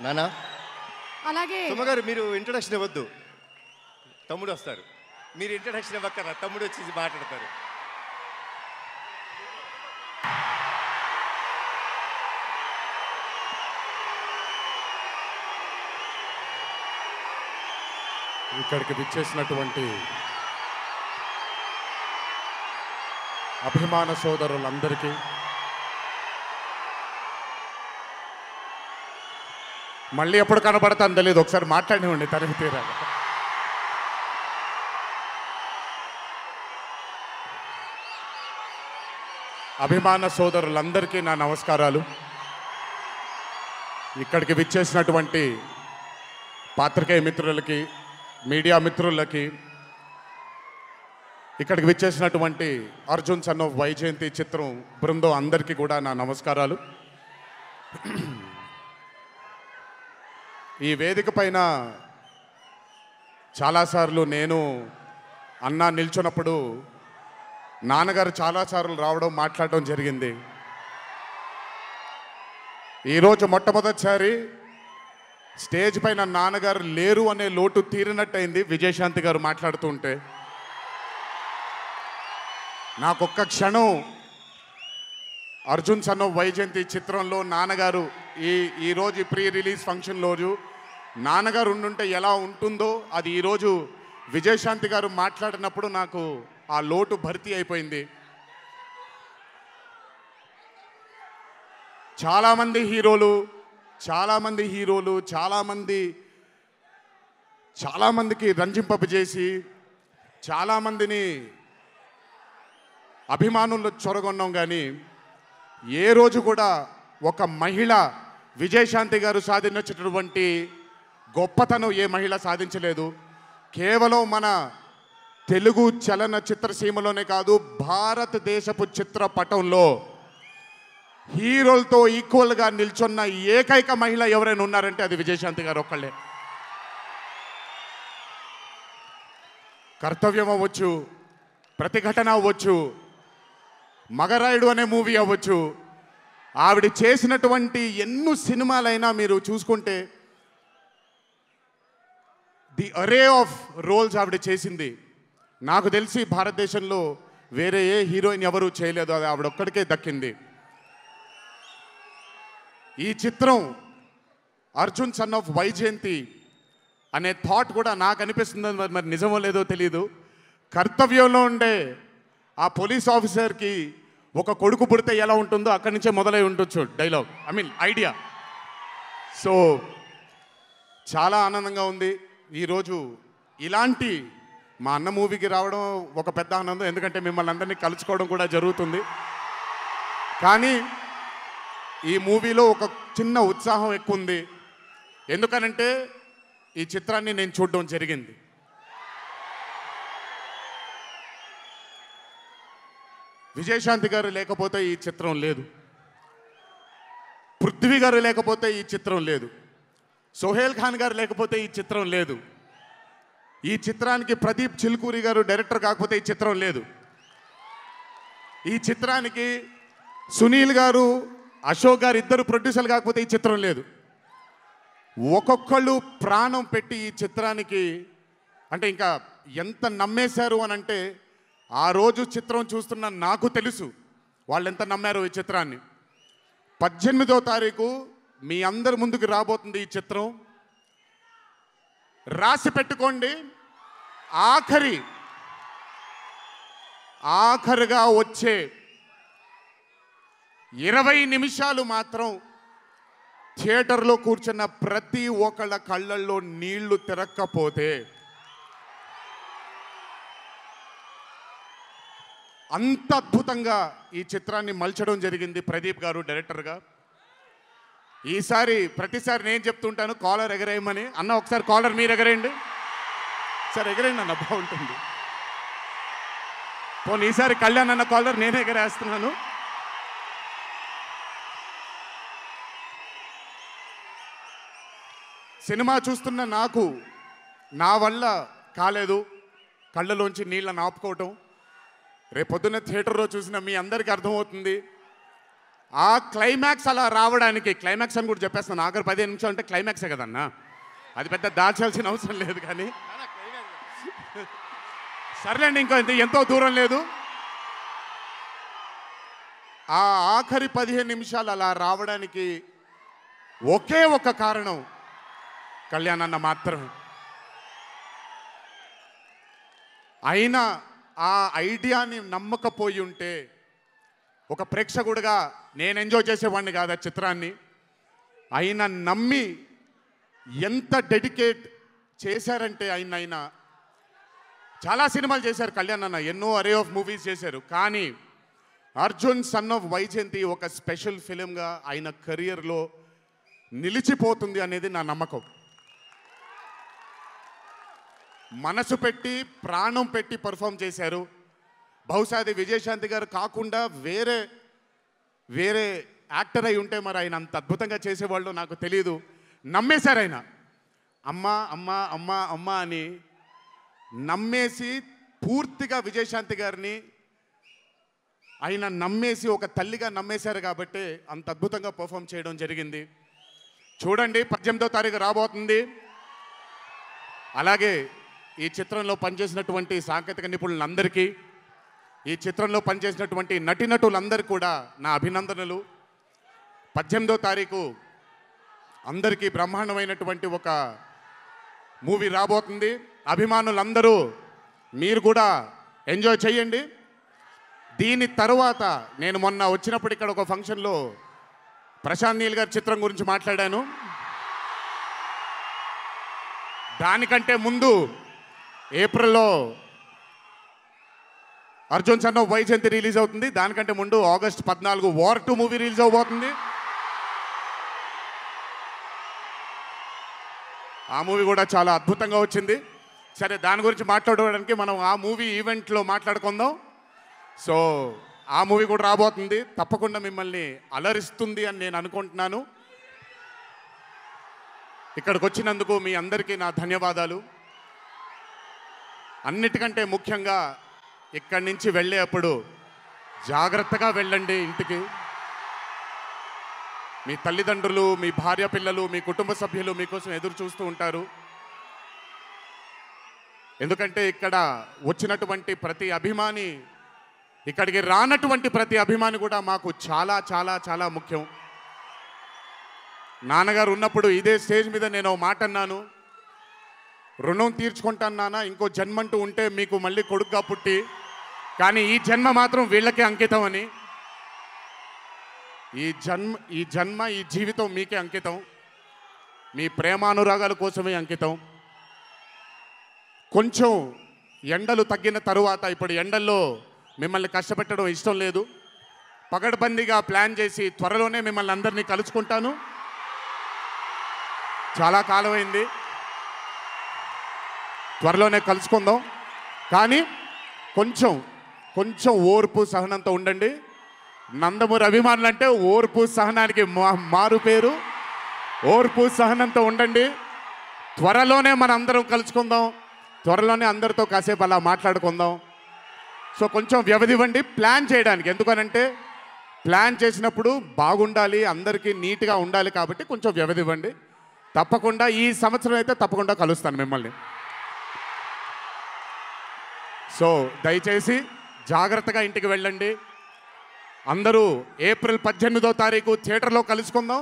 నానా అలాగే సుమగారు మీరు ఇంట్రొడక్షన్ ఇవ్వద్దు, తమ్ముడు వస్తారు. మీరు ఇంట్రొడక్షన్ ఇవ్వక్కరా, తమ్ముడు వచ్చి మాట్లాడతారు. ఇక్కడికి విచ్చేసినటువంటి అభిమాన సోదరులందరికీ మళ్ళీ ఎప్పుడు కనబడతాను తెలియదు, ఒకసారి మాట్లాడివ్వండి తనివి తీరాలి. అభిమాన సోదరులందరికీ నా నమస్కారాలు. ఇక్కడికి విచ్చేసినటువంటి పాత్రికేయ మిత్రులకి, మీడియా మిత్రులకి, ఇక్కడికి విచ్చేసినటువంటి అర్జున్ సన్ ఆఫ్ వైజయంతి చిత్రం బృందం అందరికీ కూడా నా నమస్కారాలు. ఈ వేదిక పైన చాలాసార్లు నేను అన్నా నిల్చున్నప్పుడు నాన్నగారు చాలాసార్లు రావడం, మాట్లాడడం జరిగింది. ఈరోజు మొట్టమొదటిసారి స్టేజ్ పైన నాన్నగారు లేరు అనే లోటు తీరినట్టయింది విజయశాంతి గారు మాట్లాడుతుంటే. నాకొక్క క్షణం అర్జున్ సన్ ఆఫ్ వైజయంతి చిత్రంలో నాన్నగారు ఈరోజు ప్రీ రిలీజ్ ఫంక్షన్ రోజు నాన్నగారు ఉండుంటే ఎలా ఉంటుందో అది ఈరోజు విజయశాంతి గారు మాట్లాడినప్పుడు నాకు ఆ లోటు భర్తీ అయిపోయింది. చాలామంది హీరోలు చాలామందికి రంజింపజేసి చాలామందిని అభిమానుల్లో చొరగొన్నాం, కానీ ఏ రోజు కూడా ఒక మహిళ విజయశాంతి గారు సాధించినటువంటి గొప్పతనం ఏ మహిళ సాధించలేదు. కేవలం మన తెలుగు చలనచిత్ర సీమలోనే కాదు, భారతదేశపు చిత్రపటంలో హీరోలతో ఈక్వల్గా నిల్చున్న ఏకైక మహిళ ఎవరైనా ఉన్నారంటే అది విజయశాంతి గారు ఒక్కళ్ళే. కర్తవ్యం అవ్వచ్చు, ప్రతిఘటన అవ్వచ్చు, మగరాయుడు అనే మూవీ అవ్వచ్చు, ఆవిడ చేసినటువంటి ఎన్నో సినిమాలైనా మీరు చూసుకుంటే ది అరే ఆఫ్ రోల్స్ ఆవిడ చేసింది. నాకు తెలిసి భారతదేశంలో వేరే ఏ హీరోయిన్ ఎవరూ చేయలేదు, అది ఆవిడ ఒక్కడికే దక్కింది. ఈ చిత్రం అర్జున్ సన్ ఆఫ్ వైజయంతి అనే థాట్ కూడా నాకు అనిపిస్తుంది, మరి నిజమో లేదో తెలియదు. కర్తవ్యంలో ఉండే ఆ పోలీస్ ఆఫీసర్కి ఒక కొడుకు పుడితే ఎలా ఉంటుందో అక్కడి నుంచే మొదలై ఉండొచ్చు డైలాగ్, ఐడియా. సో చాలా ఆనందంగా ఉంది ఈరోజు ఇలాంటి మా అన్న మూవీకి రావడం ఒక పెద్ద ఆనందం, ఎందుకంటే మిమ్మల్ని అందరినీ కలుసుకోవడం కూడా జరుగుతుంది. కానీ ఈ మూవీలో ఒక చిన్న ఉత్సాహం ఎక్కువ ఉంది, ఎందుకనంటే ఈ చిత్రాన్ని నేను చూడడం జరిగింది. విజయశాంతి గారు లేకపోతే ఈ చిత్రం లేదు, పృథ్వీ గారు లేకపోతే ఈ చిత్రం లేదు, సోహేల్ ఖాన్ గారు లేకపోతే ఈ చిత్రం లేదు, ఈ చిత్రానికి ప్రదీప్ చిల్కూరి గారు డైరెక్టర్ కాకపోతే ఈ చిత్రం లేదు, ఈ చిత్రానికి సునీల్ గారు, అశోక్ గారు ఇద్దరు ప్రొడ్యూసర్లు కాకపోతే ఈ చిత్రం లేదు. ఒక్కొక్కళ్ళు ప్రాణం పెట్టి ఈ చిత్రానికి అంటే ఇంకా ఎంత నమ్మేశారు అని అంటే, ఆ రోజు చిత్రం చూస్తున్న నాకు తెలుసు వాళ్ళు ఎంత నమ్మారో ఈ చిత్రాన్ని. 18వ తారీఖు మీ అందరి ముందుకు రాబోతుంది ఈ చిత్రం. రాసి పెట్టుకోండి, ఆఖరిగా వచ్చే 20 నిమిషాలు మాత్రం థియేటర్లో కూర్చున్న ప్రతి ఒక్కళ్ళ కళ్ళల్లో నీళ్లు తిరక్కపోతే అంత అద్భుతంగా ఈ చిత్రాన్ని మలచడం జరిగింది ప్రదీప్ గారు డైరెక్టర్గా. ప్రతిసారి నేను చెప్తుంటాను కాలర్ ఎగరేయమని. అన్న ఒకసారి కాలర్ మీరు ఎగరేయండి సార్, ఎగరేయండి అన్న, బాగుంటుంది. పోనీ ఈసారి కళ్యాణ్ అన్న కాలర్ నేనే ఎగరేస్తున్నాను. సినిమా చూస్తున్న నాకు నా వల్ల కాలేదు కళ్ళలోంచి నీళ్ళని ఆపుకోవటం. రేపొద్దున్న థియేటర్లో చూసిన మీ అందరికీ అర్థమవుతుంది ఆ క్లైమాక్స్ అలా రావడానికి, క్లైమాక్స్ అని కూడా చెప్పేస్తాను, ఆఖరి 15 నిమిషాలు అంటే క్లైమాక్సే కదన్నా, అది పెద్ద దాచాల్సిన అవసరం లేదు. కానీ సర్లేండి, ఇంకో ఎంతో దూరం లేదు. ఆ ఆఖరి 15 నిమిషాలు అలా రావడానికి ఒకే ఒక కారణం కళ్యాణ్ అన్న మాత్రమే. అయినా ఆ ఐడియాని నమ్మకపోయి ఉంటే ఒక ప్రేక్షకుడిగా నేను ఎంజాయ్ చేసేవాడిని కాదు ఆ చిత్రాన్ని. అయినా నమ్మి ఎంత డెడికేట్ చేశారంటే ఆయన చాలా సినిమాలు చేశారు కళ్యాణ్ అన్న, ఎన్నో అరే ఆఫ్ మూవీస్ చేశారు. కానీ అర్జున్ సన్ ఆఫ్ వైజయంతి ఒక స్పెషల్ ఫిలింగా ఆయన కెరియర్లో నిలిచిపోతుంది అనేది నా నమ్మకం. మనసు పెట్టి ప్రాణం పెట్టి పర్ఫామ్ చేశారు. బహుశా అది విజయశాంతి గారు కాకుండా వేరే యాక్టర్ అయి ఉంటే మరి ఆయన అంత అద్భుతంగా చేసేవాళ్ళు నాకు తెలియదు. నమ్మేశారు ఆయన, అమ్మా అమ్మా అమ్మా అమ్మా అని నమ్మేసి పూర్తిగా విజయశాంతి గారిని ఆయన నమ్మేసి ఒక తల్లిగా నమ్మేశారు కాబట్టి అంత అద్భుతంగా పర్ఫామ్ చేయడం జరిగింది. చూడండి, 18వ తారీఖు రాబోతుంది. అలాగే ఈ చిత్రంలో పనిచేసినటువంటి సాంకేతిక నిపుణులందరికీ, ఈ చిత్రంలో పనిచేసినటువంటి నటీనటులందరికీ కూడా నా అభినందనలు. 18వ తారీఖు అందరికీ బ్రహ్మాండమైనటువంటి ఒక మూవీ రాబోతుంది. అభిమానులందరూ మీరు కూడా ఎంజాయ్ చేయండి. దీని తర్వాత నేను మొన్న వచ్చినప్పుడు ఇక్కడ ఒక ఫంక్షన్లో ప్రశాంత్ నీల్ గారి చిత్రం గురించి మాట్లాడాను. దానికంటే ముందు ఏప్రిల్లో Arjun son of Vyjayanthi release అవుతుంది. దానికంటే ముందు ఆగస్ట్ 14 వార్ 2 మూవీ రిలీజ్ అవబోతుంది. ఆ మూవీ కూడా చాలా అద్భుతంగా వచ్చింది. సరే, దాని గురించి మాట్లాడడానికి మనం ఆ మూవీ ఈవెంట్లో మాట్లాడుకుందాం. సో ఆ మూవీ కూడా రాబోతుంది, తప్పకుండా మిమ్మల్ని అలరిస్తుంది అని నేను అనుకుంటున్నాను. ఇక్కడికి వచ్చినందుకు మీ అందరికీ నా ధన్యవాదాలు. అన్నిటికంటే ముఖ్యంగా ఇక్కడి నుంచి వెళ్ళేటప్పుడు జాగ్రత్తగా వెళ్ళండి ఇంటికి. మీ తల్లిదండ్రులు, మీ భార్య పిల్లలు, మీ కుటుంబ సభ్యులు మీకోసం ఎదురు చూస్తూ ఉంటారు. ఎందుకంటే ఇక్కడ వచ్చినటువంటి ప్రతి అభిమాని, ఇక్కడికి రానటువంటి ప్రతి అభిమాని కూడా మాకు చాలా చాలా చాలా ముఖ్యం. నాన్నగారు ఉన్నప్పుడు ఇదే స్టేజ్ మీద నేను మాట అన్నాను, రుణం తీర్చుకుంటాను నాన్న, ఇంకో జన్మంటూ ఉంటే మీకు మళ్ళీ కొడుకుగా పుట్టి, కానీ ఈ జన్మ మాత్రం వీళ్ళకే అంకితం అని. ఈ జన్మ ఈ జీవితం మీకే అంకితం, మీ ప్రేమానురాగాల కోసమే అంకితం. కొంచెం ఎండలు తగ్గిన తరువాత, ఇప్పుడు ఎండల్లో మిమ్మల్ని కష్టపెట్టడం ఇష్టం లేదు, పగడ్బందీగా ప్లాన్ చేసి త్వరలోనే మిమ్మల్ని అందరినీ కలుసుకుంటాను. చాలా కాలమైంది, త్వరలోనే కలుసుకుందాం. కానీ కొంచెం ఓర్పు సహనంతో ఉండండి. నందమూరి అభిమానులు అంటే ఓర్పు సహనానికి మారు పేరు. ఓర్పు సహనంతో ఉండండి. త్వరలోనే మనం అందరం కలుసుకుందాం, త్వరలోనే అందరితో కాసేపు అలా మాట్లాడుకుందాం. సో కొంచెం వ్యవధి ఇవ్వండి ప్లాన్ చేయడానికి. ఎందుకనంటే ప్లాన్ చేసినప్పుడు బాగుండాలి, అందరికీ నీట్గా ఉండాలి, కాబట్టి కొంచెం వ్యవధి ఇవ్వండి. తప్పకుండా ఈ సంవత్సరం అయితే తప్పకుండా కలుస్తాను మిమ్మల్ని. సో దయచేసి జాగ్రత్తగా ఇంటికి వెళ్ళండి. అందరూ ఏప్రిల్ 18వ తారీఖు థియేటర్లో కలుసుకుందాం.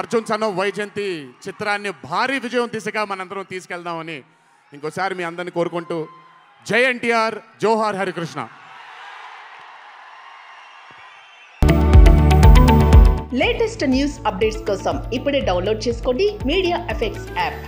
అర్జున్ సన్ ఆఫ్ వైజయంతి చిత్రాన్ని భారీ విజయం దిశగా మనందరం తీసుకెళ్దామని ఇంకోసారి మీ అందరిని కోరుకుంటూ, జై ఎన్టీఆర్, జోహార్ హరికృష్ణ. లేటెస్ట్ న్యూస్ అప్డేట్స్ కోసం ఇప్పుడే డౌన్లోడ్ చేసుకోండి మీడియా ఎఫెక్ట్స్ యాప్.